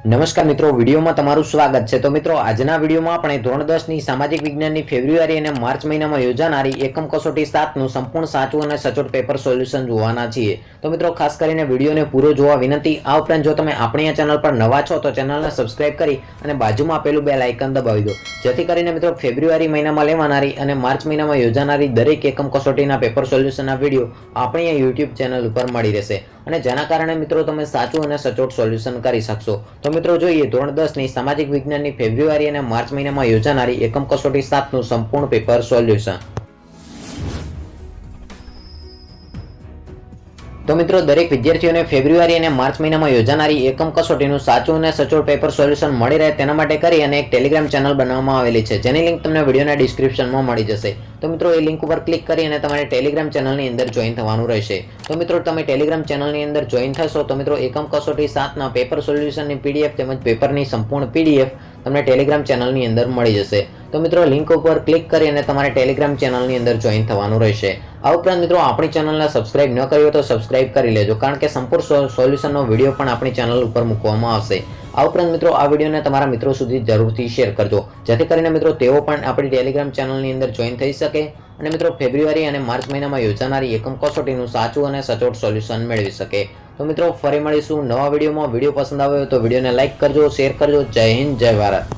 નમસ્કાર મિત્રો, વિડીયોમાં તમારું સ્વાગત છે। તો મિત્રો, આજના વિડીયોમાં આપણે ધોરણ 10 ની સામાજિક વિજ્ઞાનની ફેબ્રુઆરી અને માર્ચ મહિનામાં યોજાનારી એકમ કસોટી 7 નું સંપૂર્ણ સાચું અને સચોટ પેપર સોલ્યુશન જોવાના છીએ। તો મિત્રો, ખાસ કરીને વિડીયોને પૂરો જોવા વિનંતી। આ ઉપરાંત જો તમે આપણી આ ચેનલ પર નવા છો તો ચેનલને સબસ્ક્રાઇબ કરી અને બાજુમાં આપેલું બેલ આઇકન દબાવી દો, જેથી કરીને મિત્રો ફેબ્રુઆરી મહિનામાં લેવાનારી અને માર્ચ મહિનામાં યોજાનારી દરેક એકમ કસોટીના પેપર સોલ્યુશનના વિડીયો આપણી આ YouTube ચેનલ ઉપર મળી રહેશે અને જેના કારણે મિત્રો તમે સાચું અને સચોટ સોલ્યુશન કરી શકશો। તો મિત્રો, જોઈએ ધોરણ 10 ની સામાજિક વિજ્ઞાનની ફેબ્રુઆરી અને માર્ચ મહિનામાં યોજાનારી એકમ કસોટી 7 નું સંપૂર્ણ પેપર સોલ્યુશન। તો મિત્રો, દરેક વિદ્યાર્થીઓને ફેબ્રુઆરી અને માર્ચ મહિનામાં યોજાનારી એકમ કસોટીનું સાચું અને સચોટ પેપર સોલ્યુશન મળી રહે તેના માટે કરી અને એક ટેલિગ્રામ ચેનલ બનાવવામાં આવેલી છે, જેની લિંક તમને વિડીયોના ડિસ્ક્રિપ્શનમાં મળી જશે। તો મિત્રો, એ લિંક ઉપર ક્લિક કરી અને તમારે ટેલિગ્રામ ચેનલની અંદર જોઈન થવાનું રહેશે। તો મિત્રો, તમે ટેલિગ્રામ ચેનલની અંદર જોઈન થશો તો મિત્રો એકમ કસોટી 7 ના પેપર સોલ્યુશનની PDF તેમજ પેપરની સંપૂર્ણ PDF તમને ટેલિગ્રામ ચેનલની અંદર મળી જશે। તો મિત્રો, લિંક ઉપર ક્લિક કરી અને તમારે ટેલિગ્રામ ચેનલની અંદર જોઈન થવાનું રહેશે। આ ઉપરાંત મિત્રો, આપણી ચેનલને સબસ્ક્રાઇબ ન કરી હોય તો સબસ્ક્રાઇબ કરી લેજો, કારણ કે સંપૂર્ણ સોલ્યુશનનો વિડીયો પણ આપણી ચેનલ ઉપર મૂકવામાં આવશે। આ ઉપરાંત મિત્રો, આ વિડીયોને તમારા મિત્રો સુધી જરૂરથી શેર કરજો, જેથી કરીને મિત્રો તેઓ પણ આપણી ટેલિગ્રામ ચેનલની અંદર જોઈન થઈ શકે અને મિત્રો ફેબ્રુઆરી અને માર્ચ મહિનામાં યોજાનારી એકમ કસોટીનું સાચું અને સચોટ સોલ્યુશન મેળવી શકે। તો મિત્રો, ફરી મળીશું નવા વિડીયોમાં। વિડીયો પસંદ આવ્યો તો વિડીયોને લાઇક કરજો, શેર કરજો। જય હિન્દ, જય ભારત।